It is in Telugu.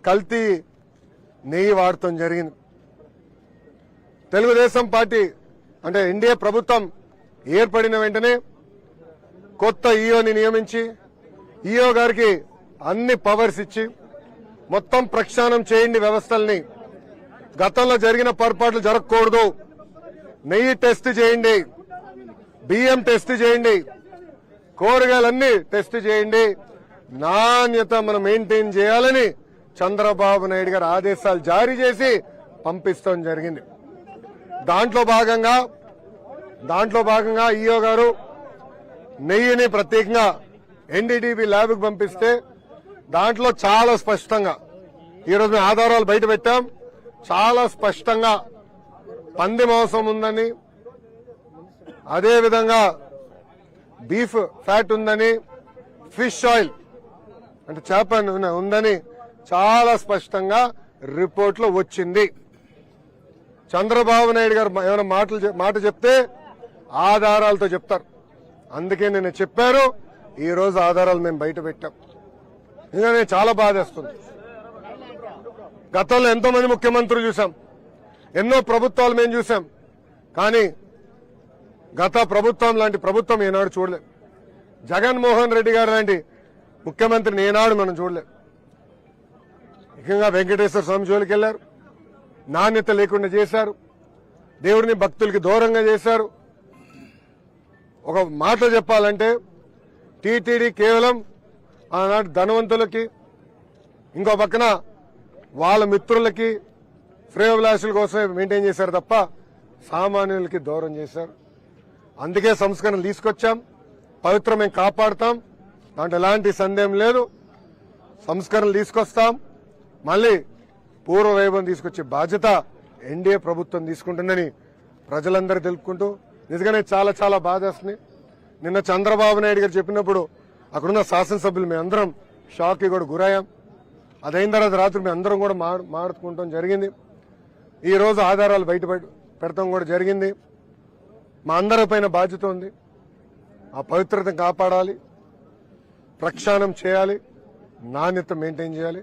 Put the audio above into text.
కల్తీ నెయ్యి వాడటం జరిగింది. తెలుగుదేశం పార్టీ అంటే ఎన్డీఏ ప్రభుత్వం ఏర్పడిన వెంటనే కొత్త ఈఓని నియమించి ఈఓ గారికి అన్ని పవర్స్ ఇచ్చి మొత్తం ప్రక్షాళన చేయండి వ్యవస్థల్ని, గతంలో జరిగిన పొరపాట్లు జరగకూడదు, నెయ్యి టెస్ట్ చేయండి, బియ్యం టెస్ట్ చేయండి, కూరగాయలన్నీ టెస్ట్ చేయండి, నాణ్యత మనం మెయింటైన్ చేయాలని చంద్రబాబు నాయుడు గారు ఆదేశాలు జారీ చేసి పంపిస్తాం జరిగింది. దాంట్లో భాగంగా ఈఓ గారు నెయ్యిని ప్రత్యేకంగా ఎన్డీడీబీ ల్యాబ్కి పంపిస్తే దాంట్లో చాలా స్పష్టంగా ఈరోజు మేము ఆధారాలు బయట పెట్టాం. చాలా స్పష్టంగా పంది మాంసం ఉందని, అదేవిధంగా బీఫ్ ఫ్యాట్ ఉందని, ఫిష్ ఆయిల్ అంటే చేప నూనె ఉందని చాలా స్పష్టంగా రిపోర్ట్లో వచ్చింది. చంద్రబాబు నాయుడు గారు ఏమైనా మాట చెప్తే ఆధారాలతో చెప్తారు. అందుకే నేను చెప్పారు, ఈ రోజు ఆధారాలు మేము బయట పెట్టాం. ఇంకా నేను చాలా బాధేస్తుంది. గతంలో ఎంతో మంది ముఖ్యమంత్రులు చూసాం, ఎన్నో ప్రభుత్వాలు మేము చూసాం, కానీ గత ప్రభుత్వం లాంటి ప్రభుత్వం ఏనాడు చూడలేదు. జగన్మోహన్ రెడ్డి గారు లాంటి ముఖ్యమంత్రిని ఏనాడు మనం చూడలేదు. ముఖ్యంగా వెంకటేశ్వర స్వామి జోలికి వెళ్లారు, నాణ్యత లేకుండా చేశారు, దేవుడిని భక్తులకి దూరంగా చేశారు. ఒక మాట చెప్పాలంటే టీటీడీ కేవలం ఆనాడు ధనవంతులకి, ఇంకో పక్కన వాళ్ళ మిత్రులకి, శ్రేయోభిలాషుల కోసమే మెయింటైన్ చేశారు తప్ప సామాన్యులకి దూరం చేశారు. అందుకే సంస్కరణలు తీసుకొచ్చాం, పవిత్రం మేము కాపాడుతాం, దాంట్లో ఎలాంటి సందేహం లేదు. సంస్కరణలు తీసుకొస్తాం, మళ్ళీ పూర్వ వైభవం తీసుకొచ్చే బాధ్యత ఎన్డీఏ ప్రభుత్వం తీసుకుంటుందని ప్రజలందరూ తెలుపుకుంటూ నిజంగానే చాలా చాలా బాధేస్తుంది. నిన్న చంద్రబాబు నాయుడు గారు చెప్పినప్పుడు అక్కడున్న శాసనసభ్యులు మేము అందరం షాక్కి కూడా గురయ్యాం. అదైన తర్వాత రాత్రి మేము అందరం కూడా మాట్లాడుకుంటాం జరిగింది. ఈ రోజు ఆధారాలు బయట పెడతాం కూడా జరిగింది. మా అందరి పైన బాధ్యత ఉంది. ఆ పవిత్రతను కాపాడాలి, ప్రక్షాళన చేయాలి, నాణ్యత మెయింటైన్ చేయాలి.